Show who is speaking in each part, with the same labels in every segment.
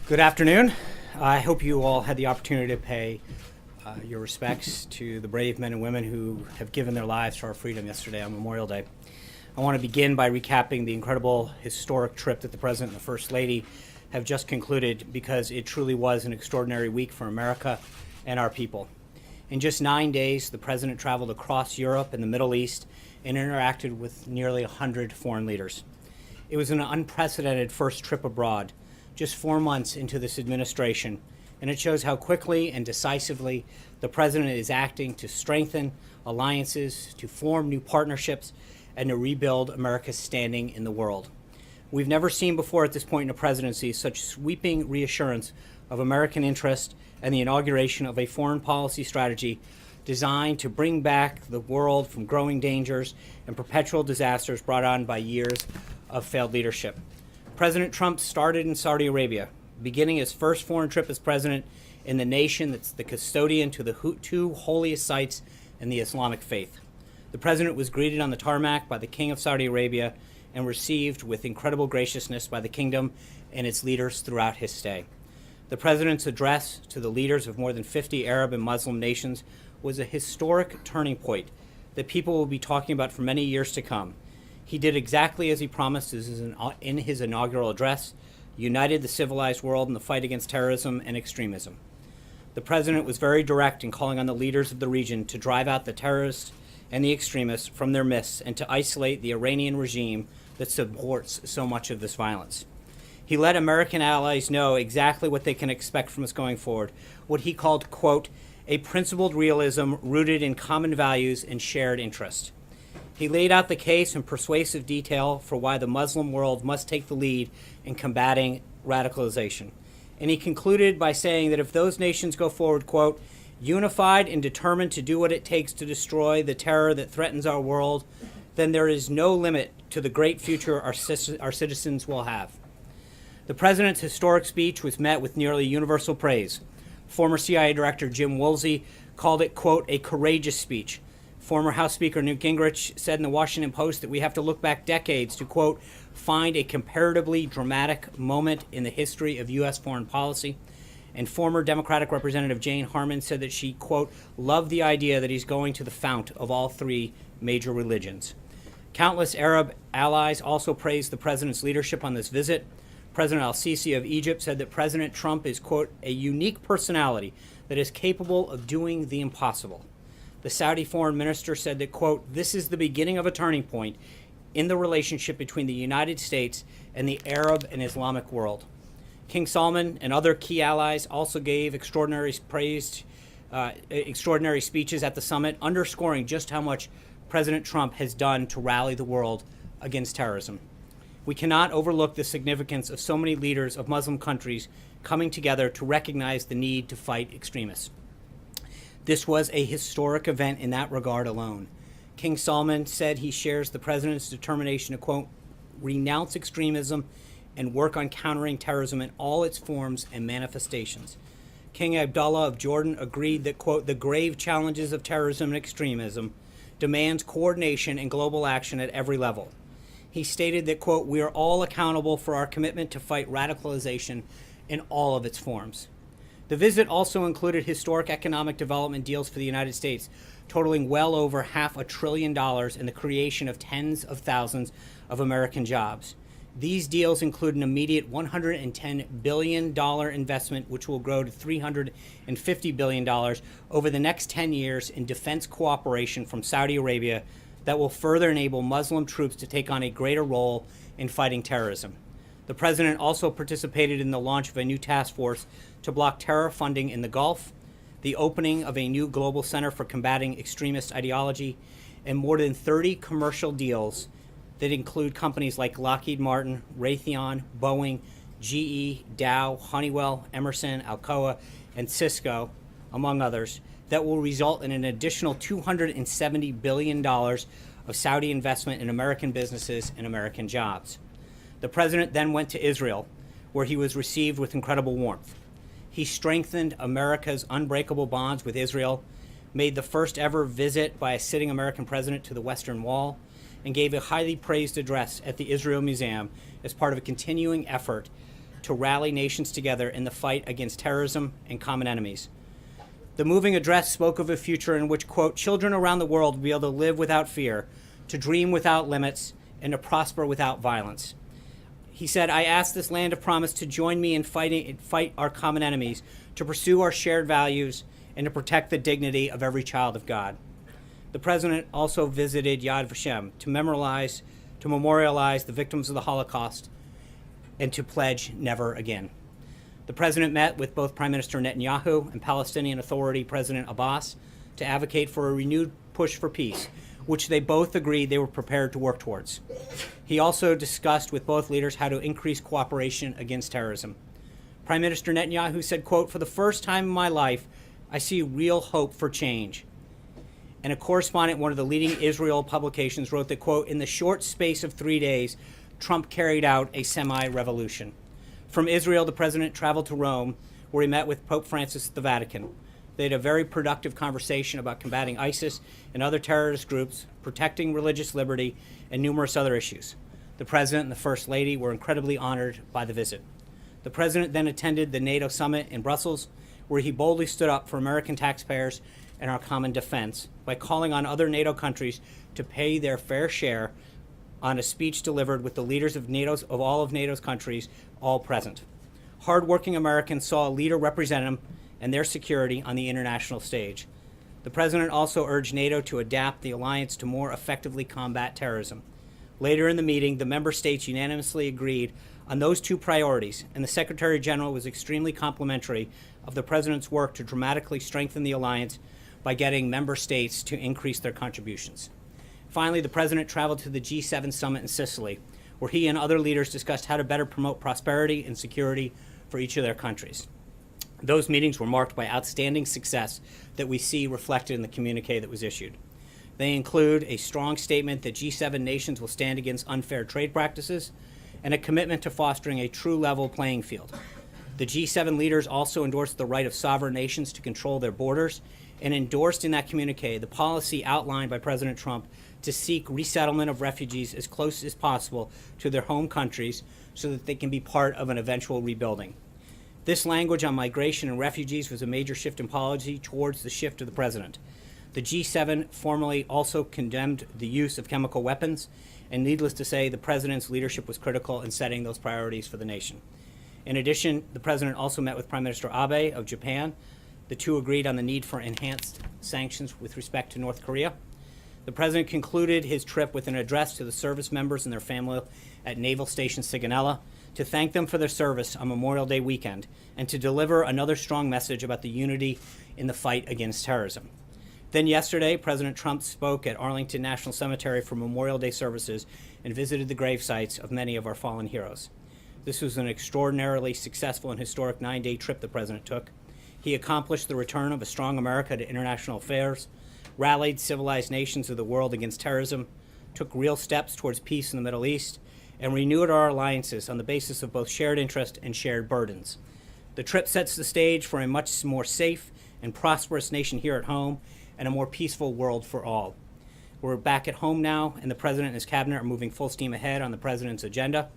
Speaker 1: Good afternoon. I hope you all had the opportunity to pay your respects to the brave men and women who have given their lives for our freedom yesterday on Memorial Day. I want to begin by recapping the incredible historic trip that the President and the First Lady have just concluded, because it truly was an extraordinary week for America and our people. In just 9 days, the President traveled across Europe and the Middle East and interacted with nearly 100 foreign leaders. It was an unprecedented first trip abroad, just 4 months into this administration, and it shows how quickly and decisively the President is acting to strengthen alliances, to form new partnerships, and to rebuild America's standing in the world. We've never seen before at this point in a presidency such sweeping reassurance of American interest and the inauguration of a foreign policy strategy designed to bring back the world from growing dangers and perpetual disasters brought on by years of failed leadership. President Trump started in Saudi Arabia, beginning his first foreign trip as president in the nation that's the custodian to the two holiest sites in the Islamic faith. The president was greeted on the tarmac by the King of Saudi Arabia and received with incredible graciousness by the kingdom and its leaders throughout his stay. The president's address to the leaders of more than 50 Arab and Muslim nations was a historic turning point that people will be talking about for many years to come. He did exactly as he promised in his inaugural address, united the civilized world in the fight against terrorism and extremism. The president was very direct in calling on the leaders of the region to drive out the terrorists and the extremists from their midst and to isolate the Iranian regime that supports so much of this violence. He let American allies know exactly what they can expect from us going forward, what he called, quote, a principled realism rooted in common values and shared interest. He laid out the case in persuasive detail for why the Muslim world must take the lead in combating radicalization. And he concluded by saying that if those nations go forward, quote, unified and determined to do what it takes to destroy the terror that threatens our world, then there is no limit to the great future our citizens will have. The president's historic speech was met with nearly universal praise. Former CIA Director Jim Woolsey called it, quote, a courageous speech. Former House Speaker Newt Gingrich said in the Washington Post that we have to look back decades to, quote, find a comparatively dramatic moment in the history of U.S. foreign policy. And former Democratic Representative Jane Harman said that she, quote, loved the idea that he's going to the fount of all three major religions. Countless Arab allies also praised the president's leadership on this visit. President al-Sisi of Egypt said that President Trump is, quote, a unique personality that is capable of doing the impossible. The Saudi foreign minister said that, quote, this is the beginning of a turning point in the relationship between the United States and the Arab and Islamic world. King Salman and other key allies also gave extraordinary speeches at the summit, underscoring just how much President Trump has done to rally the world against terrorism. We cannot overlook the significance of so many leaders of Muslim countries coming together to recognize the need to fight extremists. This was a historic event in that regard alone. King Salman said he shares the president's determination to, quote, renounce extremism and work on countering terrorism in all its forms and manifestations. King Abdullah of Jordan agreed that, quote, the grave challenges of terrorism and extremism demands coordination and global action at every level. He stated that, quote, we are all accountable for our commitment to fight radicalization in all of its forms. The visit also included historic economic development deals for the United States, totaling well over $500 billion and the creation of tens of thousands of American jobs. These deals include an immediate $110 billion investment, which will grow to $350 billion over the next 10 years in defense cooperation from Saudi Arabia that will further enable Muslim troops to take on a greater role in fighting terrorism. The president also participated in the launch of a new task force to block terror funding in the Gulf, the opening of a new global center for combating extremist ideology, and more than 30 commercial deals that include companies like Lockheed Martin, Raytheon, Boeing, GE, Dow, Honeywell, Emerson, Alcoa, and Cisco, among others, that will result in an additional $270 billion of Saudi investment in American businesses and American jobs. The president then went to Israel, where he was received with incredible warmth. He strengthened America's unbreakable bonds with Israel, made the first ever visit by a sitting American president to the Western Wall, and gave a highly praised address at the Israel Museum as part of a continuing effort to rally nations together in the fight against terrorism and common enemies. The moving address spoke of a future in which, quote, children around the world will be able to live without fear, to dream without limits, and to prosper without violence. He said, I ask this land of promise to join me in fight our common enemies, to pursue our shared values, and to protect the dignity of every child of God. The president also visited Yad Vashem to memorialize the victims of the Holocaust and to pledge never again. The president met with both Prime Minister Netanyahu and Palestinian Authority President Abbas to advocate for a renewed push for peace, which they both agreed they were prepared to work towards. He also discussed with both leaders how to increase cooperation against terrorism. Prime Minister Netanyahu said, quote, for the first time in my life, I see real hope for change. And a correspondent at one of the leading Israel publications wrote that, quote, in the short space of 3 days, Trump carried out a semi-revolution. From Israel, the president traveled to Rome, where he met with Pope Francis at the Vatican. They had a very productive conversation about combating ISIS and other terrorist groups, protecting religious liberty, and numerous other issues. The president and the First Lady were incredibly honored by the visit. The president then attended the NATO summit in Brussels, where he boldly stood up for American taxpayers and our common defense by calling on other NATO countries to pay their fair share on a speech delivered with the leaders of all of NATO's countries all present. Hardworking Americans saw a leader represent them and their security on the international stage. The president also urged NATO to adapt the alliance to more effectively combat terrorism. Later in the meeting, the member states unanimously agreed on those two priorities, and the Secretary General was extremely complimentary of the president's work to dramatically strengthen the alliance by getting member states to increase their contributions. Finally, the president traveled to the G7 summit in Sicily, where he and other leaders discussed how to better promote prosperity and security for each of their countries. Those meetings were marked by outstanding success that we see reflected in the communique that was issued. They include a strong statement that G7 nations will stand against unfair trade practices and a commitment to fostering a true level playing field. The G7 leaders also endorsed the right of sovereign nations to control their borders and endorsed in that communique the policy outlined by President Trump to seek resettlement of refugees as close as possible to their home countries so that they can be part of an eventual rebuilding. This language on migration and refugees was a major shift in policy towards the shift of the president. The G7 formally also condemned the use of chemical weapons, and needless to say, the president's leadership was critical in setting those priorities for the nation. In addition, the president also met with Prime Minister Abe of Japan. The two agreed on the need for enhanced sanctions with respect to North Korea. The president concluded his trip with an address to the service members and their family at Naval Station Sigonella to thank them for their service on Memorial Day weekend and to deliver another strong message about the unity in the fight against terrorism. Then yesterday, President Trump spoke at Arlington National Cemetery for Memorial Day services and visited the grave sites of many of our fallen heroes. This was an extraordinarily successful and historic 9-day trip the president took. He accomplished the return of a strong America to international affairs, rallied civilized nations of the world against terrorism, took real steps towards peace in the Middle East, and renewed our alliances on the basis of both shared interest and shared burdens. The trip sets the stage for a much more safe and prosperous nation here at home and a more peaceful world for all. We're back at home now, and the president and his cabinet are moving full steam ahead on the president's agenda.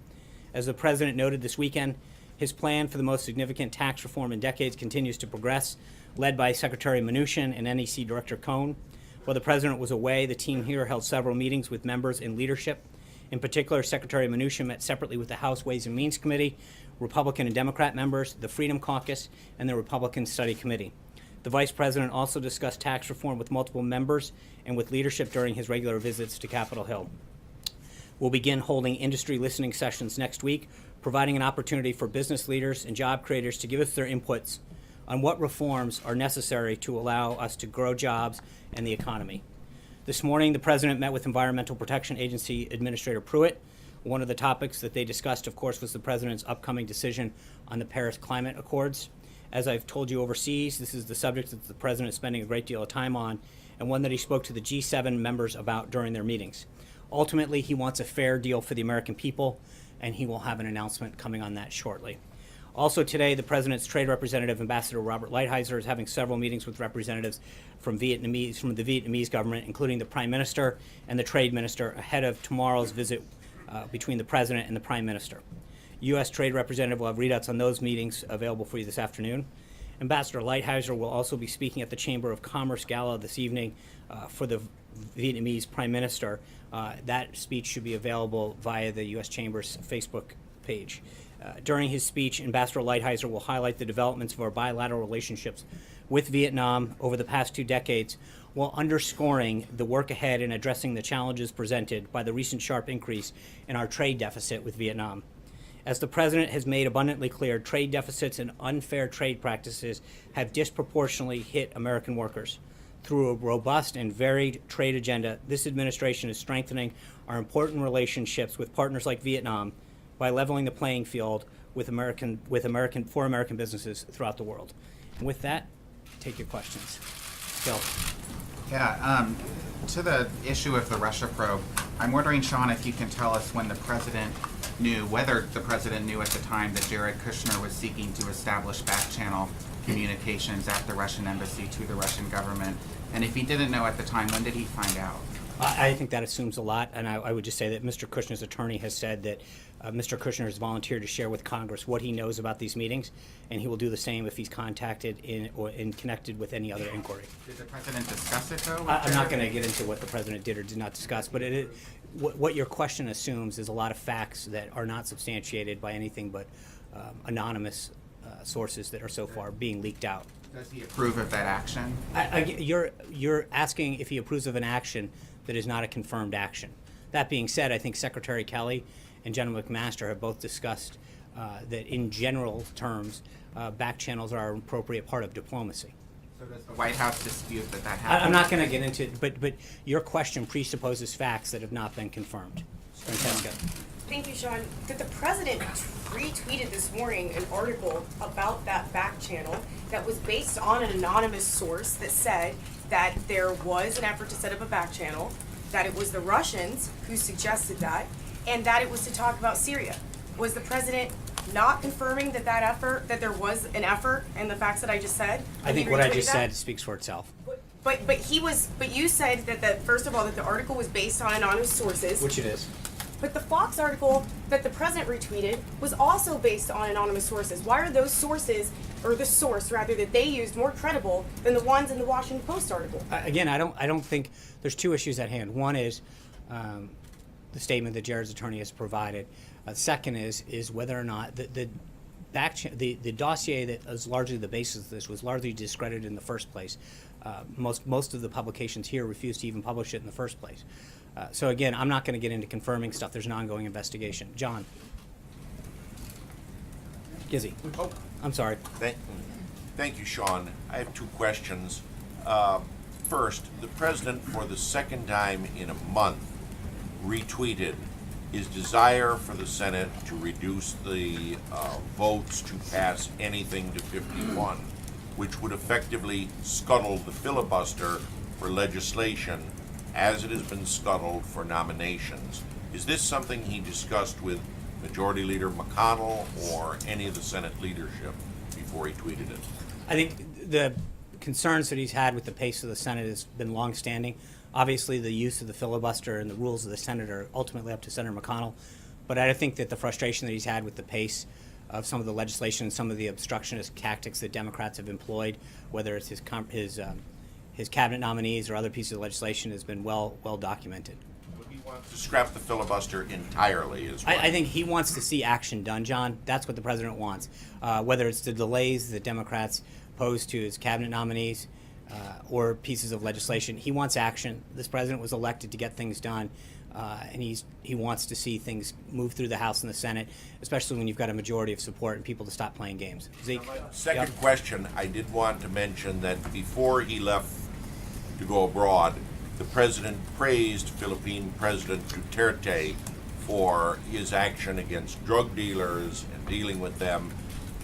Speaker 1: As the president noted this weekend, his plan for the most significant tax reform in decades continues to progress, led by Secretary Mnuchin and NEC Director Cohn. While the president was away, the team here held several meetings with members in leadership. In particular, Secretary Mnuchin met separately with the House Ways and Means Committee, Republican and Democrat members, the Freedom Caucus, and the Republican Study Committee. The vice president also discussed tax reform with multiple members and with leadership during his regular visits to Capitol Hill. We'll begin holding industry listening sessions next week, providing an opportunity for business leaders and job creators to give us their inputs on what reforms are necessary to allow us to grow jobs and the economy. This morning, the president met with Environmental Protection Agency Administrator Pruitt. One of the topics that they discussed, of course, was the president's upcoming decision on the Paris Climate Accords. As I've told you overseas, this is the subject that the president is spending a great deal of time on, and one that he spoke to the G7 members about during their meetings. Ultimately, he wants a fair deal for the American people, and he will have an announcement coming on that shortly. Also today, the president's trade representative, Ambassador Robert Lighthizer, is having several meetings with representatives from the Vietnamese government, including the Prime Minister and the Trade Minister, ahead of tomorrow's visit between the president and the Prime Minister. U.S. Trade Representative will have readouts on those meetings available for you this afternoon. Ambassador Lighthizer will also be speaking at the Chamber of Commerce Gala this evening for the Vietnamese Prime Minister. That speech should be available via the U.S. Chamber's Facebook page. During his speech, Ambassador Lighthizer will highlight the developments of our bilateral relationships with Vietnam over the past 2 decades, while underscoring the work ahead in addressing the challenges presented by the recent sharp increase in our trade deficit with Vietnam. As the President has made abundantly clear, trade deficits and unfair trade practices have disproportionately hit American workers. Through a robust and varied trade agenda, this administration is strengthening our important relationships with partners like Vietnam by leveling the playing field for American businesses throughout the world. And with that, take your questions. Phil.
Speaker 2: Yeah, to the issue of the Russia probe, I'm wondering, Sean, if you can tell us whether the President knew at the time that Jared Kushner was seeking to establish back-channel communications at the Russian embassy to the Russian government. And if he didn't know at the time, when did he find out?
Speaker 1: I think that assumes a lot, and I would just say that Mr. Kushner's attorney has said that Mr. Kushner has volunteered to share with Congress what he knows about these meetings, and he will do the same if he's contacted or connected with any other inquiry.
Speaker 2: Did the President discuss it, though?
Speaker 1: I'm not going to get into what the President did or did not discuss, but what your question assumes is a lot of facts that are not substantiated by anything but anonymous sources that are so far being leaked out.
Speaker 2: Does he approve of that action?
Speaker 1: You're asking if he approves of an action that is not a confirmed action. That being said, I think Secretary Kelly and General McMaster have both discussed that in general terms, back channels are an appropriate part of diplomacy.
Speaker 2: So does the White House dispute that happened?
Speaker 1: I'm not going to get into it, but your question presupposes facts that have not been confirmed. Francesca.
Speaker 3: Thank you, Sean. Did the President retweeted this morning an article about that back channel that was based on an anonymous source that said that there was an effort to set up a back channel, that it was the Russians who suggested that, and that it was to talk about Syria? Was the President not confirming that there was an effort and the facts that I just said?
Speaker 1: I think what I just said speaks for itself.
Speaker 3: But you said that first of all that the article was based on anonymous sources.
Speaker 1: Which it is.
Speaker 3: But the Fox article that the President retweeted was also based on anonymous sources. Why are those sources, or the source rather, that they used more credible than the ones in the Washington Post article?
Speaker 1: Again, I don't think there's 2 issues at hand. One is the statement that Jared's attorney has provided. Second is whether or not the dossier that is largely the basis of this was largely discredited in the first place. Most of the publications here refused to even publish it in the first place. So again, I'm not going to get into confirming stuff. There's an ongoing investigation. John. Gizzy.
Speaker 4: Oh,
Speaker 1: I'm sorry.
Speaker 4: Thank you, Sean. I have 2 questions. First, the President, for the second time in a month, retweeted his desire for the Senate to reduce the votes to pass anything to 51, which would effectively scuttle the filibuster for legislation as it has been scuttled for nominations. Is this something he discussed with Majority Leader McConnell or any of the Senate leadership before he tweeted it?
Speaker 1: I think the concerns that he's had with the pace of the Senate has been longstanding. Obviously, the use of the filibuster and the rules of the Senate are ultimately up to Senator McConnell. But I think that the frustration that he's had with the pace of some of the legislation and some of the obstructionist tactics that Democrats have employed, whether it's his cabinet nominees or other pieces of legislation, has been well documented.
Speaker 4: He wants to scrap the filibuster entirely as well.
Speaker 1: I think he wants to see action done, John. That's what the President wants. Whether it's the delays that Democrats pose to his cabinet nominees or pieces of legislation, he wants action. This President was elected to get things done, and he wants to see things move through the House and the Senate, especially when you've got a majority of support and people to stop playing games. Zeke?
Speaker 4: Second question, I did want to mention that before he left to go abroad, the President praised Philippine President Duterte for his action against drug dealers and dealing with them.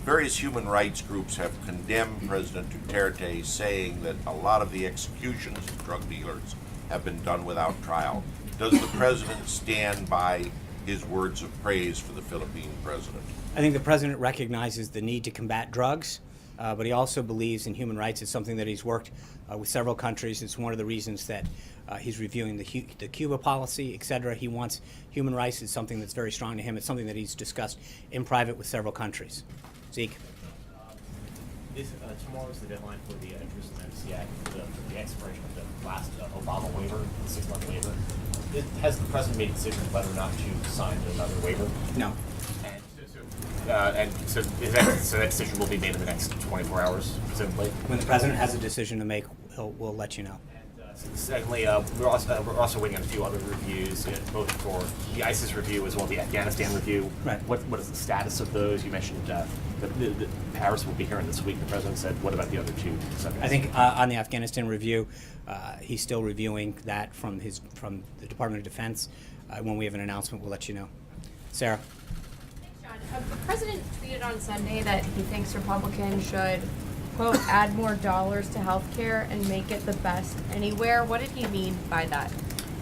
Speaker 4: Various human rights groups have condemned President Duterte, saying that a lot of the executions of drug dealers have been done without trial. Does the President stand by his words of praise for the Philippine President?
Speaker 1: I think the President recognizes the need to combat drugs, but he also believes in human rights. It's something that he's worked with several countries. It's one of the reasons that he's reviewing the Cuba policy, et cetera. He wants human rights. It's something that's very strong to him. It's something that he's discussed in private with several countries. Zeke.
Speaker 5: Tomorrow is the deadline for the Jerusalem Embassy Act, the expiration of the last Obama waiver, the 6-month waiver. Has the president made a decision whether or not to sign another waiver?
Speaker 1: No.
Speaker 5: And so that decision will be made in the next 24 hours, presumably?
Speaker 1: When the president has a decision to make, we'll let you know.
Speaker 5: Secondly, we're also waiting on a few other reviews, both for the ISIS review as well as the Afghanistan review.
Speaker 1: Right.
Speaker 5: What is the status of those? You mentioned that Paris will be hearing this week. The president said, what about the other two subjects?
Speaker 1: I think on the Afghanistan review, he's still reviewing that from the Department of Defense. When we have an announcement, we'll let you know. Sarah.
Speaker 6: John, the president tweeted on Sunday that he thinks Republicans should, quote, add more dollars to health care and make it the best anywhere. What did he mean by that?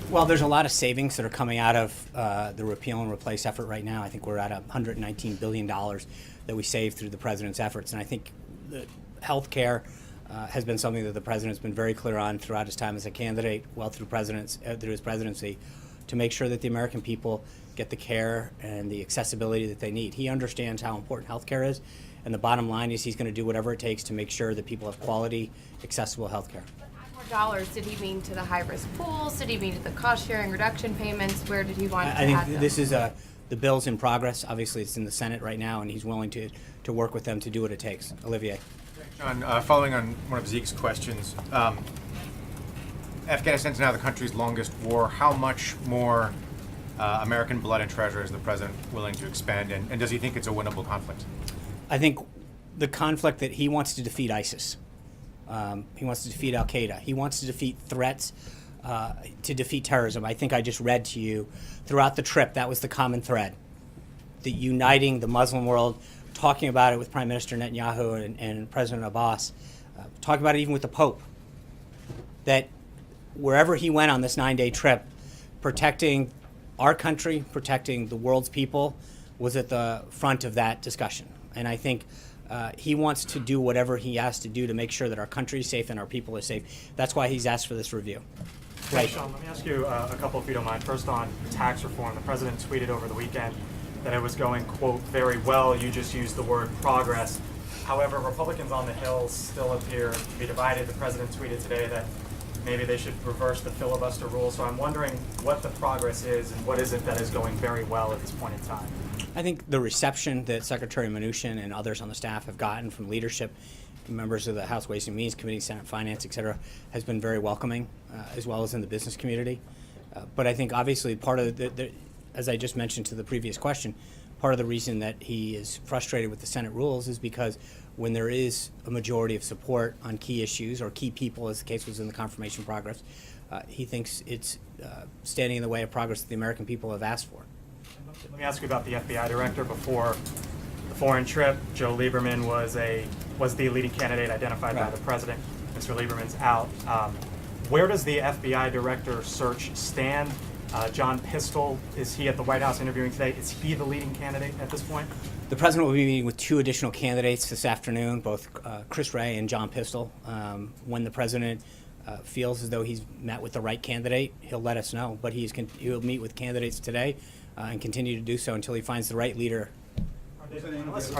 Speaker 1: Well, there's a lot of savings that are coming out of the repeal and replace effort right now. I think we're at $119 billion that we saved through the president's efforts. And I think that health care has been something that the president's been very clear on throughout his time as a candidate, through his presidency, to make sure that the American people get the care and the accessibility that they need. He understands how important health care is, and the bottom line is he's going to do whatever it takes to make sure that people have quality, accessible health care.
Speaker 6: More dollars, did he mean to the high-risk pools? Did he mean to the cost-sharing reduction payments? Where did he want to
Speaker 1: I
Speaker 6: add
Speaker 1: think
Speaker 6: them?
Speaker 1: this is the bill's in progress. Obviously, it's in the Senate right now, and he's willing to work with them to do what it takes. Olivier.
Speaker 7: John, following on one of Zeke's questions, Afghanistan's now the country's longest war. How much more American blood and treasure is the president willing to expend, and does he think it's a winnable conflict?
Speaker 1: I think the conflict that he wants to defeat ISIS. He wants to defeat Al Qaeda. He wants to defeat threats, to defeat terrorism. I think I just read to you throughout the trip that was the common thread, the uniting the Muslim world, talking about it with Prime Minister Netanyahu and President Abbas, talking about it even with the Pope, that wherever he went on this 9-day trip, protecting our country, protecting the world's people was at the front of that discussion. And I think he wants to do whatever he has to do to make sure that our country is safe and our people are safe. That's why he's asked for this review.
Speaker 8: Hey, Sean, let me ask you a couple, if you don't mind. First, on tax reform. The president tweeted over the weekend that it was going, quote, very well. You just used the word progress. However, Republicans on the Hill still appear to be divided. The president tweeted today that maybe they should reverse the filibuster rule. So I'm wondering what the progress is and what is it that is going very well at this point in time?
Speaker 1: I think the reception that Secretary Mnuchin and others on the staff have gotten from leadership, members of the House Ways and Means Committee, Senate Finance, et cetera, has been very welcoming, as well as in the business community. But I think obviously part of as I just mentioned to the previous question, part of the reason that he is frustrated with the Senate rules is because when there is a majority of support on key issues or key people, as the case was in the confirmation progress, he thinks it's standing in the way of progress that the American people have asked for.
Speaker 8: Let me ask you about the FBI director. Before the foreign trip, Joe Lieberman was the leading candidate identified by the president. Mr. Lieberman's out. Where does the FBI director search stand? John Pistol, is he at the White House interviewing today? Is he the leading candidate at this point?
Speaker 1: The president will be meeting with 2 additional candidates this afternoon, both Chris Wray and John Pistol. When the president feels as though he's met with the right candidate, he'll let us know. But he'll meet with candidates today and continue to do so until he finds the right leader.
Speaker 8: Are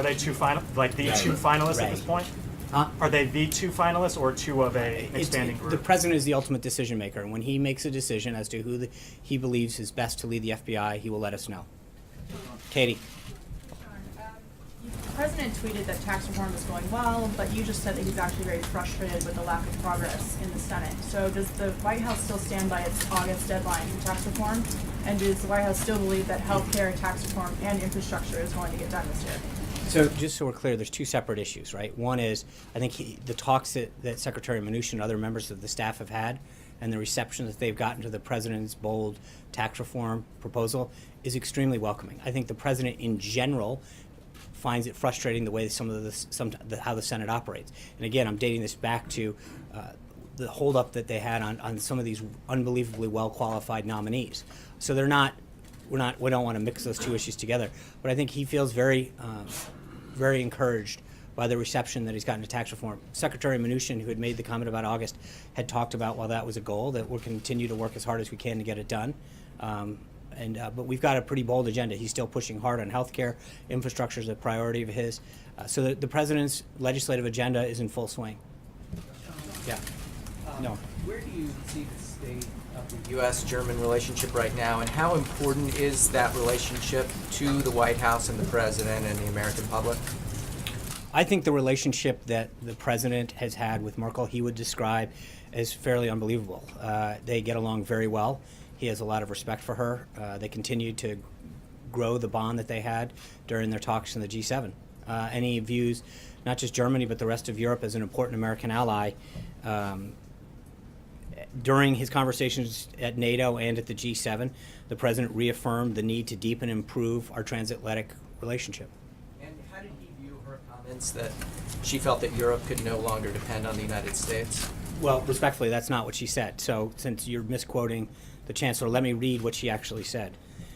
Speaker 8: they two finalists at this point?
Speaker 1: Huh?
Speaker 8: Are they the 2 finalists or 2 of an expanding group?
Speaker 1: The president is the ultimate decision maker, and when he makes a decision as to who he believes is best to lead the FBI, he will let us know. Katie.
Speaker 9: The president tweeted that tax reform is going well, but you just said that he's actually very frustrated with the lack of progress in the Senate. So does the White House still stand by its August deadline for tax reform? And does the White House still believe that health care, tax reform, and infrastructure is going to get done this year?
Speaker 1: So just so we're clear, there's 2 separate issues, right? One is, I think the talks that Secretary Mnuchin and other members of the staff have had and the reception that they've gotten to the president's bold tax reform proposal is extremely welcoming. I think the president in general finds it frustrating the way how the Senate operates. And again, I'm dating this back to the holdup that they had on some of these unbelievably well-qualified nominees. So we don't want to mix those 2 issues together. But I think he feels very encouraged by the reception that he's gotten to tax reform. Secretary Mnuchin, who had made the comment about August, had talked about, while that was a goal, that we'll continue to work as hard as we can to get it done. But we've got a pretty bold agenda. He's still pushing hard on health care. Infrastructure is a priority of his. So the president's legislative agenda is in full swing. Yeah. No.
Speaker 10: Where do you see the state of the U.S.-German relationship right now, and how important is that relationship to the White House and the president and the American public?
Speaker 1: I think the relationship that the president has had with Merkel, he would describe as fairly unbelievable. They get along very well. He has a lot of respect for her. They continue to grow the bond that they had during their talks in the G7. And he views not just Germany, but the rest of Europe as an important American ally. During his conversations at NATO and at the G7, the president reaffirmed the need to deepen and improve our transatlantic relationship.
Speaker 10: And how did he view her comments that she felt that Europe could no longer depend on the United States?
Speaker 1: Well, respectfully, that's not what she said. So since you're misquoting the chancellor, let me read what she actually said.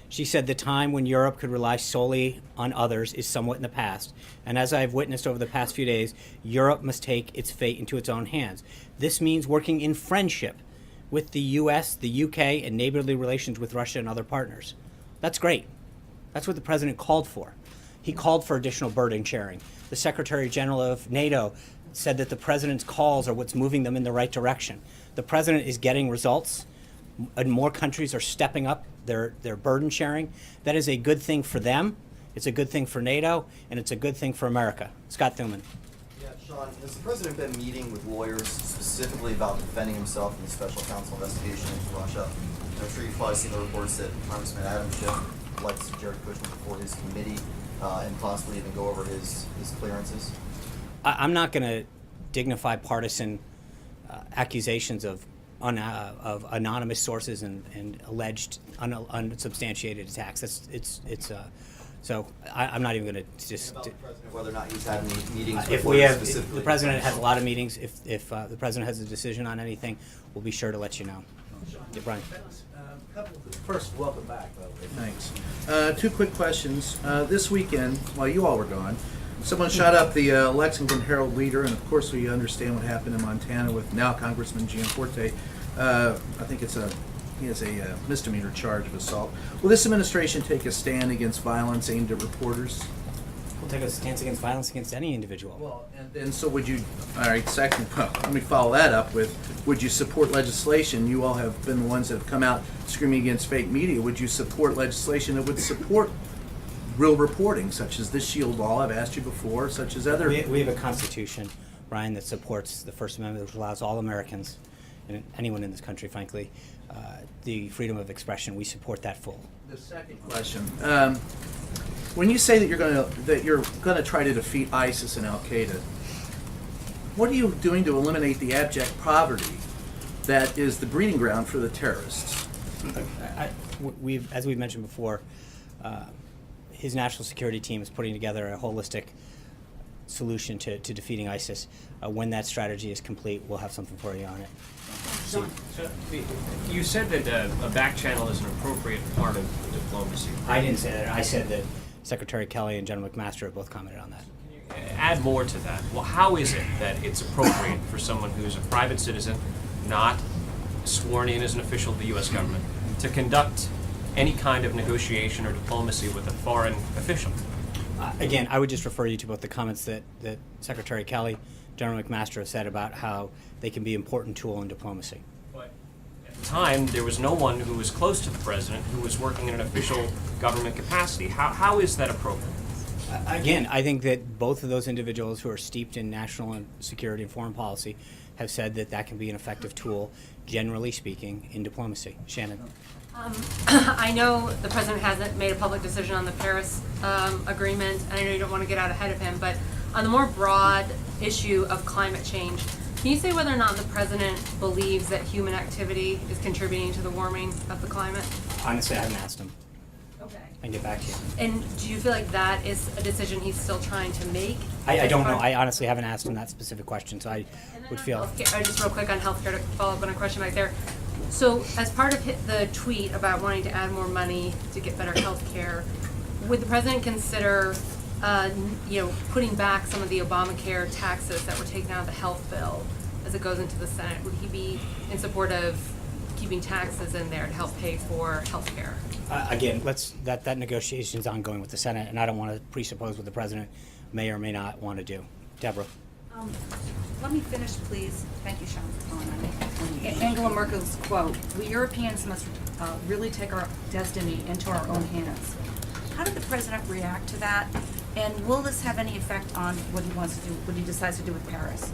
Speaker 1: She said, "The time when Europe could rely solely on others is somewhat in the past. And as I've witnessed over the past few days, Europe must take its fate into its own hands. This means working in friendship with the U.S., the U.K., and neighborly relations with Russia and other partners." That's great. That's what the president called for. He called for additional burden sharing. The Secretary General of NATO said that the president's calls are what's moving them in the right direction. The president is getting results, and more countries are stepping up their burden sharing. That is a good thing for them, it's a good thing for NATO, and it's a good thing for America. Scott Thuman.
Speaker 11: Yeah, Sean, has the president been meeting with lawyers specifically about defending himself in the special counsel investigation into Russia? I'm sure you've probably seen the reports that Congressman Adam Schiff likes Jared Kushner before his committee and possibly even go over his clearances.
Speaker 1: I'm not going to dignify partisan accusations of anonymous sources and alleged unsubstantiated attacks. So I'm not even going to just.
Speaker 11: About the president, whether or not he's had any meetings with
Speaker 1: If we
Speaker 11: lawyers
Speaker 1: have,
Speaker 11: specifically.
Speaker 1: the president has a lot of meetings. If the president has a decision on anything, we'll be sure to let you know. Yeah, Brian.
Speaker 12: First, welcome back, by the way. Thanks. Two quick questions. This weekend, while you all were gone, someone shot up the Lexington Herald Leader, and of course we understand what happened in Montana with now Congressman Gianforte. I think he has a misdemeanor charge of assault. Will this administration take a stand against violence aimed at reporters?
Speaker 1: We'll take a stance against violence against any individual.
Speaker 12: Well, and so would you, all right, second, well, let me follow that up with, would you support legislation? You all have been the ones that have come out screaming against fake media. Would you support legislation that would support real reporting, such as this SHIELD law I've asked you before, such as other...
Speaker 1: We have a constitution, Brian, that supports the First Amendment, which allows all Americans, and anyone in this country, frankly, the freedom of expression. We support that full.
Speaker 12: The second question. When you say that you're gonna try to defeat ISIS and Al Qaeda, what are you doing to eliminate the abject poverty that is the breeding ground for the terrorists?
Speaker 1: As we've mentioned before, his national security team is putting together a holistic solution to defeating ISIS. When that strategy is complete, we'll have something for you on it.
Speaker 13: So you said that a back channel is an appropriate part of diplomacy.
Speaker 1: I didn't say that. I said that Secretary Kelly and General McMaster have both commented on that.
Speaker 13: Can you add more to that? Well, how is it that it's appropriate for someone who's a private citizen, not sworn in as an official of the U.S. government, to conduct any kind of negotiation or diplomacy with a foreign official?
Speaker 1: Again, I would just refer you to both the comments that Secretary Kelly, General McMaster have said about how they can be an important tool in diplomacy.
Speaker 13: But at the time, there was no one who was close to the president who was working in an official government capacity. How is that appropriate?
Speaker 1: Again, I think that both of those individuals who are steeped in national and security and foreign policy have said that that can be an effective tool, generally speaking, in diplomacy. Shannon.
Speaker 14: I know the president hasn't made a public decision on the Paris agreement, and I know you don't want to get out ahead of him, but on the more broad issue of climate change, can you say whether or not the president believes that human activity is contributing to the warming of the climate?
Speaker 1: Honestly, I haven't asked him.
Speaker 14: Okay.
Speaker 1: I can get back to you.
Speaker 14: And do you feel like that is a decision he's still trying to make?
Speaker 1: I don't know. I honestly haven't asked him that specific question, so I would feel...
Speaker 14: Just real quick on healthcare to follow up on a question back there. So as part of the tweet about wanting to add more money to get better health care, would the president consider putting back some of the Obamacare taxes that were taken out of the health bill as it goes into the Senate? Would he be in support of keeping taxes in there to help pay for health care?
Speaker 1: Again, that negotiation is ongoing with the Senate, and I don't want to presuppose what the president may or may not want to do. Deborah.
Speaker 15: Let me finish, please. Thank you, Sean, for calling on me. Angela Merkel's quote, "We Europeans must really take our destiny into our own hands." How did the president react to that? And will this have any effect on what he wants to do, what he decides to do with Paris?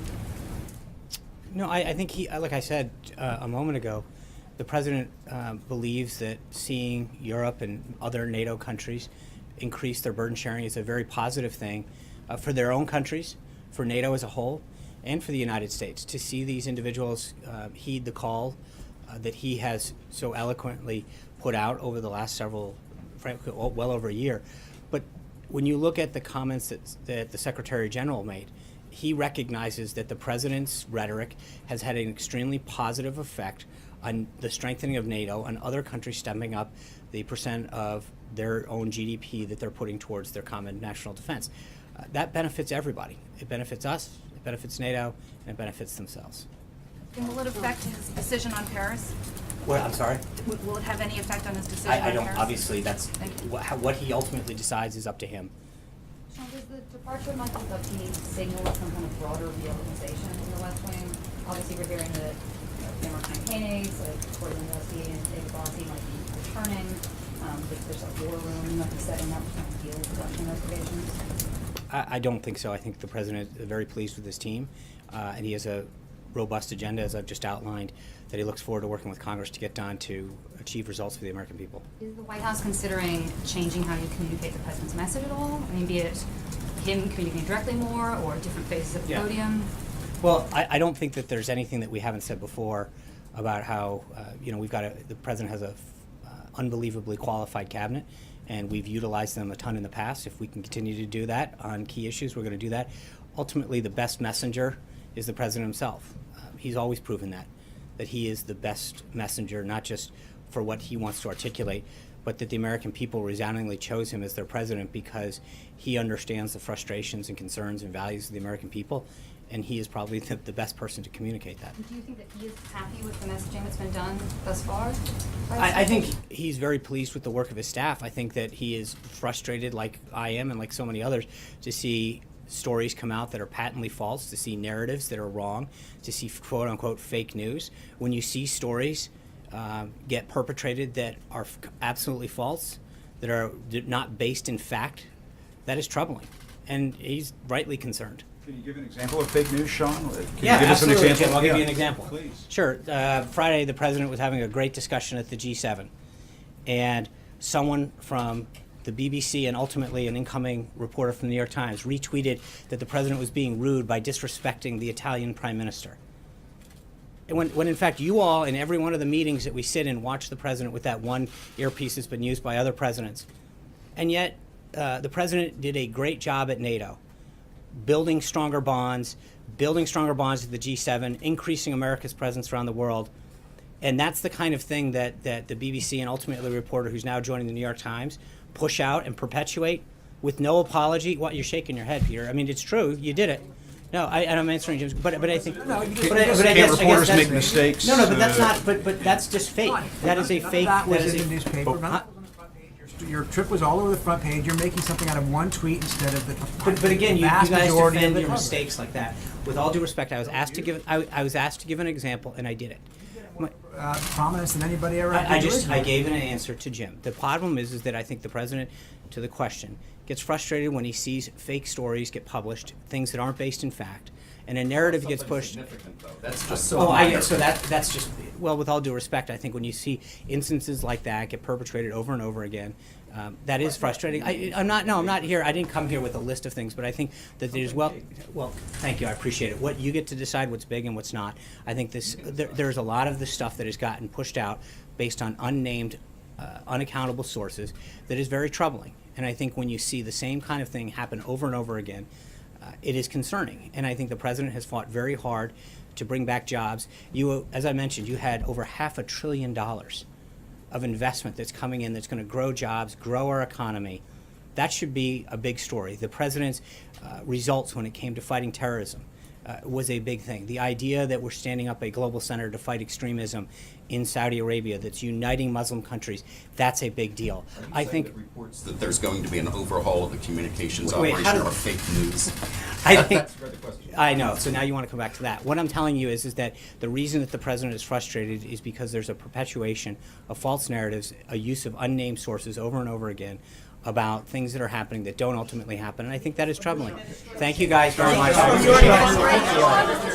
Speaker 1: No, I think he, like I said a moment ago, the president believes that seeing Europe and other NATO countries increase their burden sharing is a very positive thing for their own countries, for NATO as a whole, and for the United States. To see these individuals heed the call that he has so eloquently put out over the last well over a year. But when you look at the comments that the Secretary General made, he recognizes that the president's rhetoric has had an extremely positive effect on the strengthening of NATO and other countries stepping up the percent of their own GDP that they're putting towards their common national defense. That benefits everybody. It benefits us, it benefits NATO, and it benefits themselves.
Speaker 15: And will it affect his decision on Paris?
Speaker 1: What, I'm sorry?
Speaker 15: Will it have any effect on his decision
Speaker 1: I
Speaker 15: on
Speaker 1: don't,
Speaker 15: Paris?
Speaker 1: obviously, that's, what he ultimately decides is up to him.
Speaker 16: Sean, does the departure of Michael Buckey signal some kind of broader reorganization in the left wing? Obviously, we're hearing that former campaign aides, like Gordon Wilson and David Bossie, might be returning. There's a war room might be setting up to kind of deal with Russian investigations.
Speaker 1: I don't think so. I think the president is very pleased with his team, and he has a robust agenda, as I've just outlined, that he looks forward to working with Congress to get done to achieve results for the American people.
Speaker 16: Is the White House considering changing how you communicate the president's message at all? I mean, be it him communicating directly more or different phases of the podium?
Speaker 1: Well, I don't think that there's anything that we haven't said before about how, the president has a unbelievably qualified cabinet, and we've utilized them a ton in the past. If we can continue to do that on key issues, we're going to do that. Ultimately, the best messenger is the president himself. He's always proven that he is the best messenger, not just for what he wants to articulate, but that the American people resoundingly chose him as their president because he understands the frustrations and concerns and values of the American people, and he is probably the best person to communicate that.
Speaker 16: Do you think that he is happy with the messaging that's been done thus far?
Speaker 1: I think he's very pleased with the work of his staff. I think that he is frustrated, like I am and like so many others, to see stories come out that are patently false, to see narratives that are wrong, to see quote-unquote fake news. When you see stories get perpetrated that are absolutely false, that are not based in fact, that is troubling. And he's rightly concerned.
Speaker 17: Can you give an example of fake news, Sean? Can you give
Speaker 1: absolutely.
Speaker 17: us an example?
Speaker 1: Jim, I'll give you an example.
Speaker 17: Please.
Speaker 1: Sure. Friday, the president was having a great discussion at the G7, and someone from the BBC and ultimately an incoming reporter from the New York Times retweeted that the president was being rude by disrespecting the Italian prime minister. And when in fact you all in every one of the meetings that we sit in watch the president with that one earpiece that's been used by other presidents. And yet the president did a great job at NATO, building stronger bonds at the G7, increasing America's presence around the world. And that's the kind of thing that the BBC and ultimately the reporter who's now joining the New York Times push out and perpetuate with no apology. What, you're shaking your head, Peter. I mean, it's true. You did it. No, and I'm answering Jim's, but I think.
Speaker 17: No, can't reporters make mistakes?
Speaker 1: No, but that's not. But that's just fake. That is a fake.
Speaker 18: That was in the newspaper. None of that was on the front page. Your trip was all over the front page. You're making something out of one tweet instead of the.
Speaker 1: But again, you
Speaker 18: vast
Speaker 1: guys
Speaker 18: majority
Speaker 1: defend
Speaker 18: of the
Speaker 1: your
Speaker 18: public.
Speaker 1: mistakes like that. With all due respect, I was asked to give an example, and I did it.
Speaker 18: Prominence than anybody ever.
Speaker 1: I gave an answer to Jim. The problem is that I think the president, to the question, gets frustrated when he sees fake stories get published, things that aren't based in fact, and a narrative gets pushed.
Speaker 10: That's just so minor.
Speaker 1: So that's just, well, with all due respect, I think when you see instances like that get perpetrated over and over again, that is frustrating. I'm not here. I didn't come here with a list of things, but I think that there's well, thank you. I appreciate it. What you get to decide what's big and what's not. I think there's a lot of the stuff that has gotten pushed out based on unnamed, unaccountable sources that is very troubling. And I think when you see the same kind of thing happen over and over again, it is concerning. And I think the president has fought very hard to bring back jobs. You, as I mentioned, you had over $500 billion of investment that's coming in that's going to grow jobs, grow our economy, That should be a big story. The president's results when it came to fighting terrorism was a big thing. The idea that we're standing up a global center to fight extremism in Saudi Arabia that's uniting Muslim countries, that's a big deal. I think
Speaker 19: reports that there's going to be an overhaul of the communications
Speaker 1: Wait,
Speaker 19: operation
Speaker 1: how
Speaker 19: or fake news.
Speaker 1: that's where the question. I know. So now you want to come back to that. What I'm telling you is that the reason that the president is frustrated is because there's a perpetuation of false narratives, a use of unnamed sources over and over again about things that are happening that don't ultimately happen, and I think that is troubling. Thank you guys very much. I appreciate it.